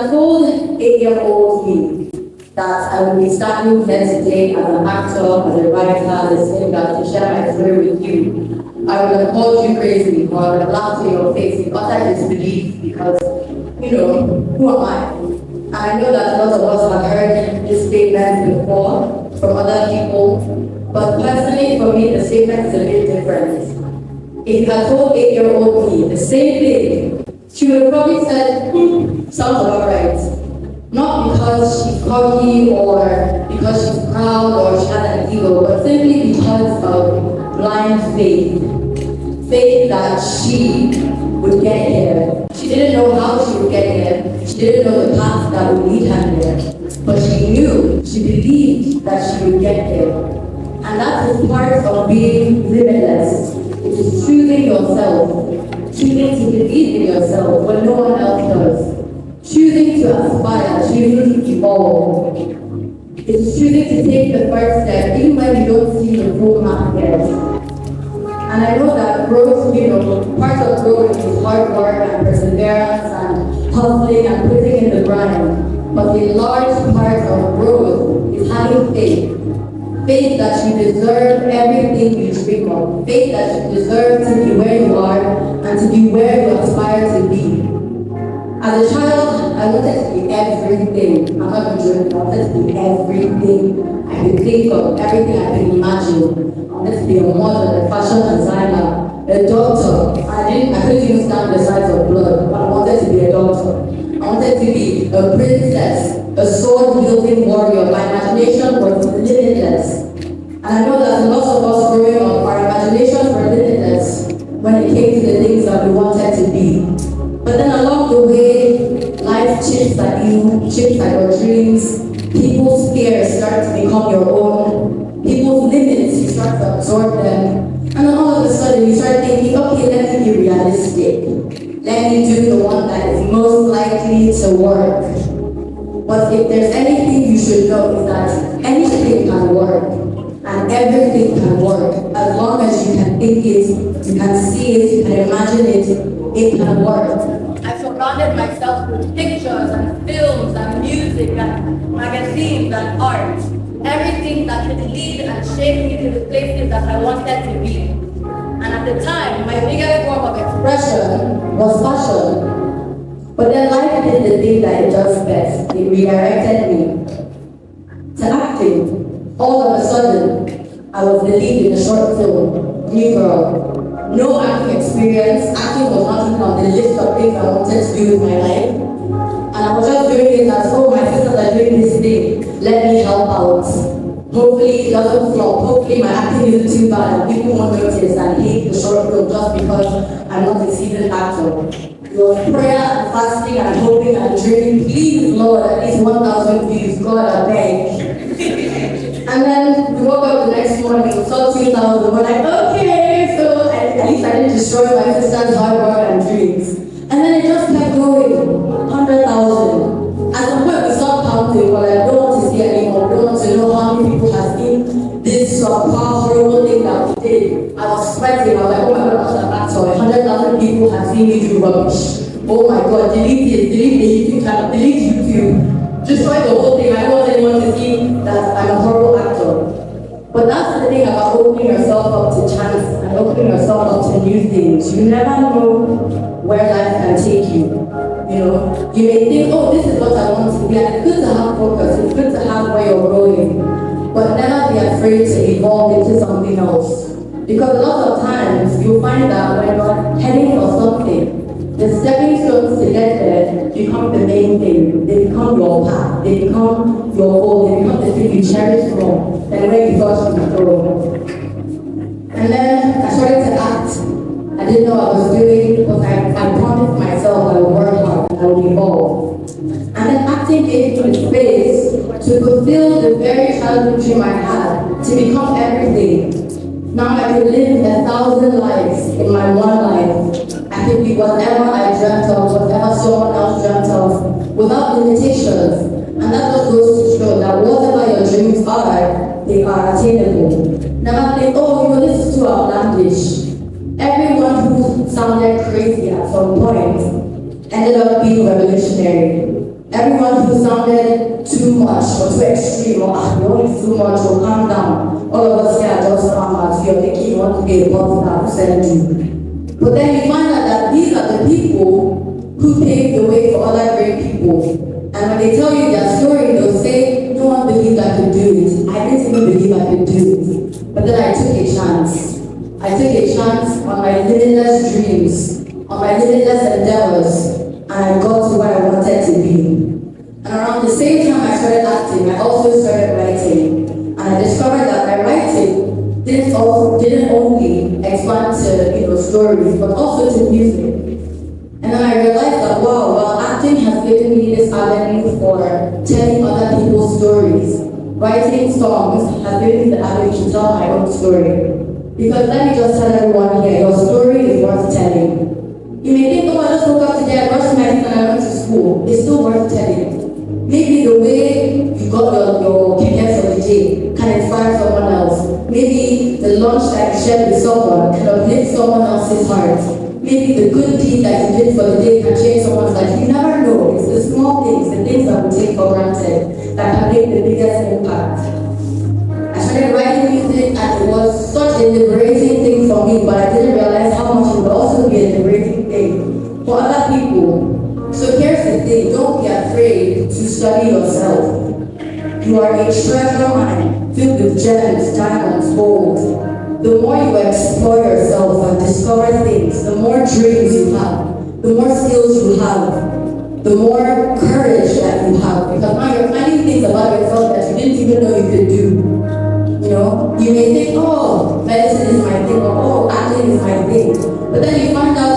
had told 8-year-old me that I would be standing here today as an actor, as a writer, as a singer, to share my story with you, I would have called you crazy or I would have laughed in your face in utter disbelief because, who am I? And I know that a lot of us have heard this statement before from other people, but personally for me the statement is a bit different. If you had told 8-year-old me the same thing, she would have probably said, sounds about right. Not because she's cocky or because she's proud or she has an ego, but simply because of blind faith. Faith that she would get here. She didn't know how she would get here. She didn't know the path that would lead her there. But she knew, she believed that she would get there. And that is part of being limitless. It is choosing yourself. Choosing to believe in yourself when no one else does. Choosing to aspire, choosing to evolve. It's choosing to take the first step even when you don't see the full map yet. And I know that growth, part of growth is hard work and perseverance and hustling and putting in the grind. But a large part of growth is having faith. Faith that you deserve everything you dream of. Faith that you deserve to be where you are and to be where you aspire to be. As a child, I wanted to be everything. I'm not even joking, I wanted to be everything I could think of, everything I could imagine. I wanted to be a model, a fashion designer, a doctor. I couldn't even stand the sight of blood, but I wanted to be a doctor. I wanted to be a princess, a sword-wielding warrior. My imagination was limitless. And I know that a lot of us growing up, our imaginations were limitless when it came to the things that we wanted to be. But then along the way, life chips at you, chips at your dreams. People's fears start to become your own. People's limits, you start to absorb them. And then all of a sudden, you start thinking, okay, let me be realistic. Let me do the one that is most likely to work. But if there's anything you should know is that anything can work. And everything can work. As long as you can think it, you can see it, you can imagine it can work. I surrounded myself with pictures and films and music and magazines and art. Everything that could lead and shape me to the places that I wanted to be. And at the time, my biggest form of expression was fashion. But then life did the thing that it does best. It redirected me to acting. All of a sudden, I was the lead in a short film, New Girl. No acting experience. Acting was not even on the list of things I wanted to do with my life. And I was just doing it as, oh, my sisters are doing this thing. Let me help out. Hopefully it doesn't flop. Hopefully my acting isn't too bad and people won't notice and hate the short film just because I'm not a seasoned actor. It was prayer and fasting and hoping and dreaming. Please, Lord, at least 1,000 views. God, I beg. And then we woke up the next morning, we saw 2,000. We're like, okay, so at least I didn't destroy my sister's hard work and dreams. And then it just kept going, 100,000. At some point we stopped counting, we're like, don't want to see anymore, don't want to know how many people have seen this horrible thing that we did. I was sweating, I was like, oh my God, I'm not an actor. 100,000 people have seen me do rubbish. Oh my God, delete it, delete the YouTube channel, delete YouTube. Destroy the whole thing. I don't want anyone to see that I'm a horrible actor. But that's the thing about opening yourself up to chance and opening yourself up to new things. You never know where life can take you. You may think, oh, this is what I want to be. And it's good to have focus. It's good to have where you're going. But never be afraid to evolve into something else. Because a lot of times, you'll find that when you're heading for something, the stepping stones to get there become the main thing. They become your path. They become your goal. They become the thing you cherish more than where you thought you could go. And then I started to act. I didn't know what I was doing, but I promised myself I would work hard and I would evolve. And then acting gave me the space to fulfill the very childhood dream I had, to become everything. Now I can live 1,000 lives in my one life. I can be whatever I dreamt of, whatever someone else dreamt of, without limitations. And that just goes to show that whatever your dreams are, they are attainable. Never think, oh, this is too outlandish. Everyone who sounded crazy at some point ended up being revolutionary. Everyone who sounded too much or too extreme or you want it too much or calm down, all of us here just farmers, you're thinking you want to be a boss that will send you. But then you find out that these are the people who paved the way for other great people. And when they tell you their story, they'll say, no one believed I could do it. I didn't even believe I could do it. But then I took a chance. I took a chance on my limitless dreams, on my limitless endeavors, and I got to where I wanted to be. And around the same time I started acting, I also started writing. And I discovered that my writing didn't only expand to stories, but also to music. And then I realized that wow, while acting has given me this avenue for telling other people's stories, writing songs has given me the avenue to tell my own story. Because let me just tell everyone here, your story is worth telling. You may think, oh, I just woke up today, I brushed my teeth and I went to school. It's still worth telling. Maybe the way you got your career for the day can inspire someone else. Maybe the lunch that you shared with someone can uplift someone else's heart. Maybe the good deed that you did for the day can change someone's life. You never know. It's the small things, the things that we take for granted, that can make the biggest impact. I started writing music and it was such a liberating thing for me, but I didn't realize how much it would also be a liberating thing for other people. So here's the thing, don't be afraid to study yourself. You are a treasure mine filled with gems, diamonds, gold. The more you explore yourself and discover things, the more dreams you have, the more skills you have, the more courage that you have. Because now you're finding things about yourself that you didn't even know you could do. You may think, oh, medicine is my thing, or oh, acting is my thing. But then you find out,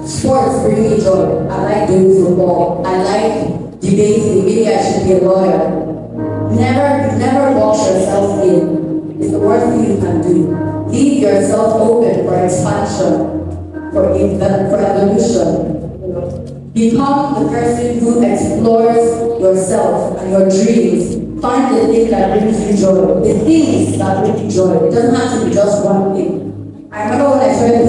sports bring me joy. I like doing football. I like debating. Maybe I should be a lawyer. Never box yourself in. It's the worst thing you can do. Leave yourself open for expansion, for evolution. Become the person who explores yourself and your dreams. Find the thing that brings you joy. The things that bring you joy. It doesn't have to be just one thing. I remember when I started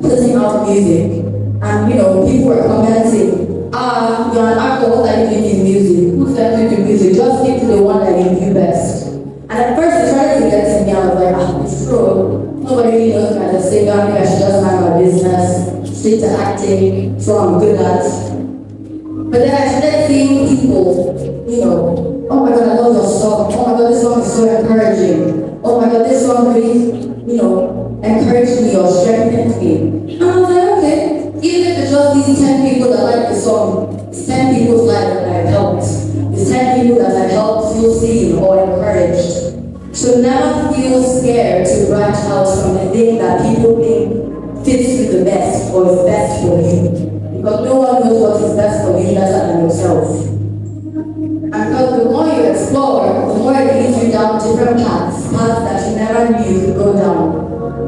putting out music, and people were commenting, you're an actor, what are you doing in music? Who sent you to music? Just stick to the one that you do best. And at first it started to get to me, I was like, it's true. Nobody really knows me as a singer, maybe I should just mind my business, stick to acting, so I'm good at. But then I started seeing people, oh my God, I love your song. Oh my God, this song is so encouraging. Oh my God, this song really, encouraged me or strengthened me. And I was like, okay, even if it's just these 10 people that like the song, it's 10 people's lives that I've helped. It's 10 people that I've helped feel seen or encouraged. So never feel scared to branch out from the thing that people think fits you the best or is best for you. Because no one knows what is best for you better than yourself. And because the more you explore, the more it leads you down different paths that you never knew you could go down.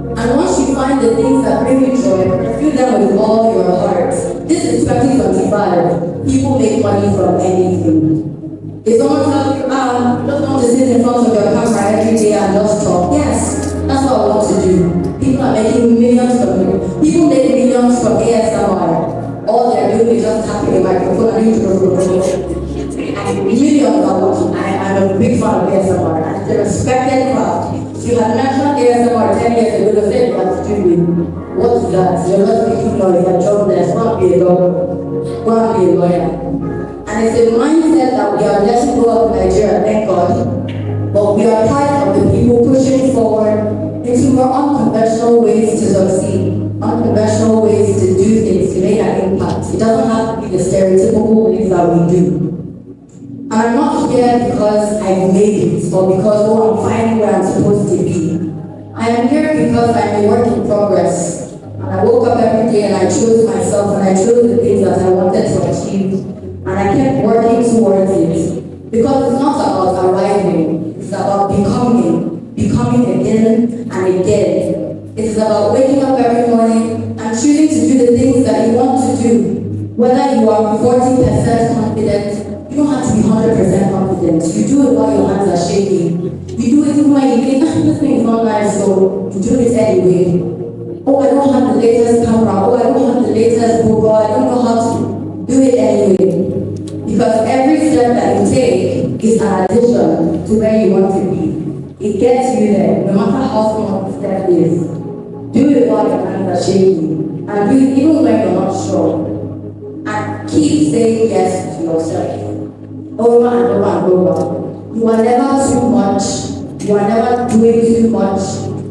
And once you find the things that bring you joy, pursue them with all your heart. This is 2025. People make money from anything. If someone tells you, just want to sit in front of your camera every day and just talk, yes, that's what I want to do. People are making millions from it. People make millions from ASMR. All they're doing is just tapping a microphone and and millions are watching. I'm a big fan of ASMR, and it's a respected craft. If you had mentioned ASMR 10 years ago, you said that's stupid. What's that? You're just making noise and jobless. Go and be a doctor. Go and be a lawyer. And it's a mindset that we are letting go of Nigeria, thank God. But we are part of the people pushing forward into more unconventional ways to succeed, unconventional ways to do things, to make an impact. It doesn't have to be the stereotypical ways that we do. And I'm not here because I've made it or because, I'm finding where I'm supposed to be. I am here because I'm a work in progress. And I woke up every day and I chose myself and I chose the things that I wanted to achieve. And I kept working towards it. Because it's not about arriving, it's about becoming again and again. It is about waking up every morning and choosing to do the things that you want to do. Whether you are 40% confident, you don't have to be 100% confident. You do it while your hands are shaking. You do it even when you think, this thing is not nice, so you do it anyway. Oh, I don't have the latest camera. Oh, I don't have the latest book. Oh, I don't know how to do it anyway. that you take is an addition to where you want to be. It gets you there, no matter how small the step is. Do it while your hands are shaking, and do it even when you're not sure. And keep saying yes to yourself, over and over and over. You are never too much. You are never doing too much.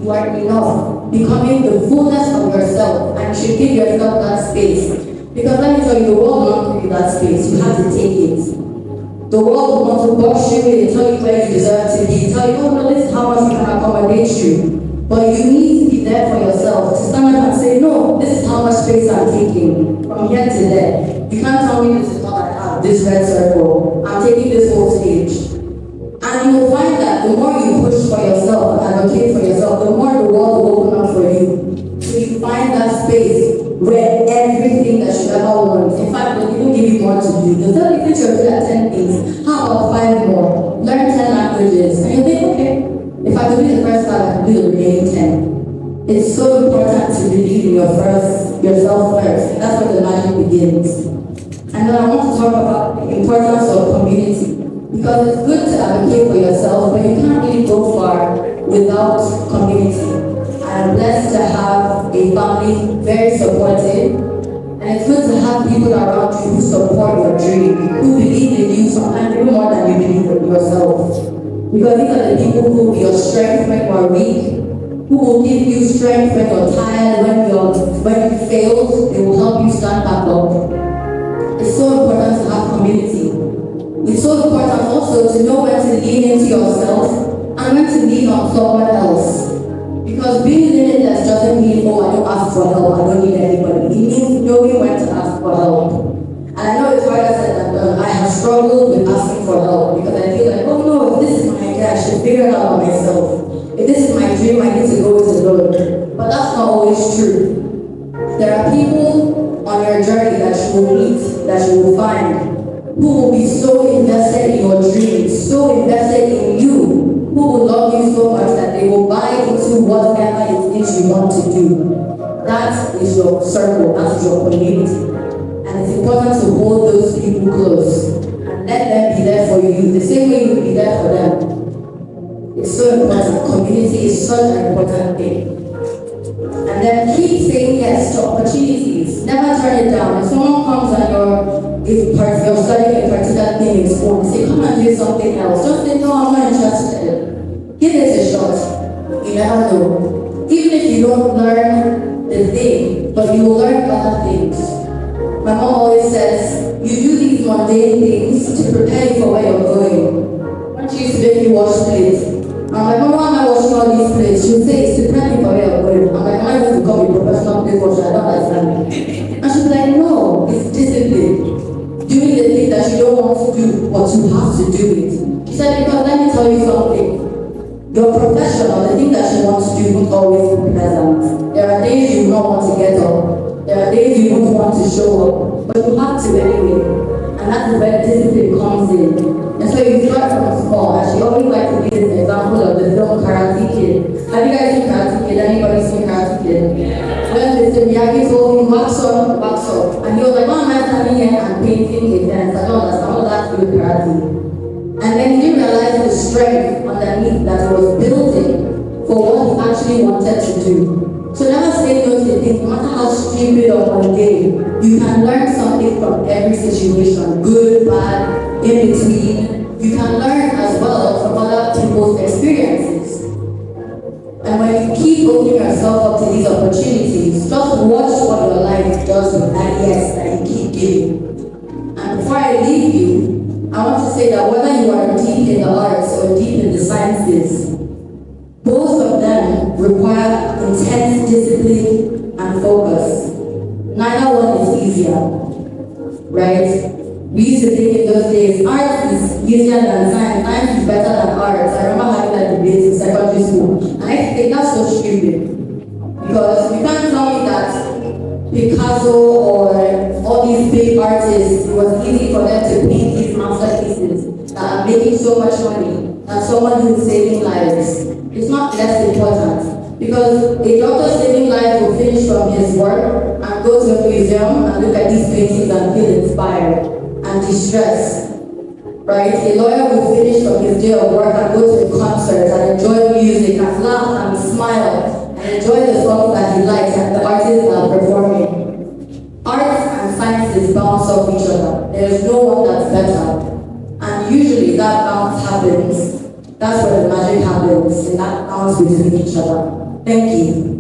You are enough, becoming the fullness of yourself, and you should give yourself that space. Because let me tell you, the world will not give you that space. You have to take it. The world will want to box you in, tell you where you deserve to be, tell you, oh no, this is how much we can accommodate you. But you need to be there for yourself, to stand up and say, no, this is how much space I'm taking, from here to there. You can't tell me this is what I have, this red circle. I'm taking this whole stage. And you will find that the more you push for yourself and advocate for yourself, the more the world will open up for you. So you find that space where everything that you ever want, in fact, they even give you more to do. They'll tell you that you're good at 10 things. How about 5 more? Learn 10 languages. And you think, okay, if I could do the first 5, I can do the remaining 10. It's so important to believe in yourself first. That's where the magic begins. And then I want to talk about the importance of community. Because it's good to advocate for yourself, but you can't really go far without community. I'm blessed to have a family very supportive, and it's good to have people around you who support your dream, who believe in you sometimes even more than you believe in yourself. Because these are the people who will be your strength when you are weak, who will give you strength when you're tired, when you fail, they will help you stand back up. It's so important to have community. It's so important also to know when to lean into yourself and when to lean on someone else. Because being limitless doesn't mean, oh, I don't ask for help, I don't need anybody. It means knowing when to ask for help. And I know it's harder said than done. I have struggled with asking for help because I feel like, oh no, if this is my idea, I should figure it out by myself. If this is my dream, I need to go it alone. But that's not always true. There are people on your journey that you will meet, that you will find, who will be so invested in your dreams, so invested in you, who will love you so much that they will buy into whatever it is you want to do. That is your circle, that is your community. And it's important to hold those people close and let them be there for you, the same way you will be there for them. It's so important. Community is such an important thing. And then keep saying yes to opportunities. Never turn it down. If someone comes and you're studying a particular thing in school, say, come and do something else. Just say, no, I'm not interested. Give it a shot. You never know. Even if you don't learn the thing, but you will learn other things. My mom always says, you do these mundane things to prepare you for where you're going. When she used to make me wash plates, I'm like, Mama, why am I washing all these plates? She'll say, it's to prepare me for where you're going. I'm like, am I going to become a professional plate washer? I don't understand. And she'll be like, no, it's discipline. Doing the thing that you don't want to do, but you have to do it. She said, because let me tell you something. Your profession or the thing that you want to do won't always be pleasant. There are days you don't want to get up. There are days you don't want to show up. But you have to anyway. And that is where discipline comes in. And so you start from small. And she always likes to give this example of the film Karate Kid. Have you guys seen Karate Kid? Anybody seen Karate Kid? When Mr. Miyagi told him, wax on, wax off. And he was like, why am I standing here and painting a fence? I don't understand what that to do with karate. And then he didn't realize the strength underneath that he was building for what he actually wanted to do. So never say no to things, no matter how stupid or mundane. You can learn something from every situation, good, bad, in between. You can learn as well from other people's experiences. And when you keep opening yourself up to these opportunities, just watch what your life does with that yes that you keep giving. And before I leave you, I want to say that whether you are deep in the arts or deep in the sciences, both of them require intense discipline and focus. Neither one is easier, right? We used to think in those days, art is easier than science. Science is better than arts. I remember having that debate in secondary school. And I think that's so stupid. Because you can't tell me that Picasso or all these big artists, it was easy for them to paint these masterpieces that are making so much money than someone who's saving lives. It's not less important. Because a doctor saving lives will finish from his work and go to a museum and look at these paintings and feel inspired and distressed. right? A lawyer will finish from his day of work and go to a concert and enjoy music and laugh and smile and enjoy the songs that he likes and the artists that are performing. Arts and sciences bounce off each other. There's no one that's better. And usually that bounce happens. That's where the magic happens, in that bounce between each other. Thank you.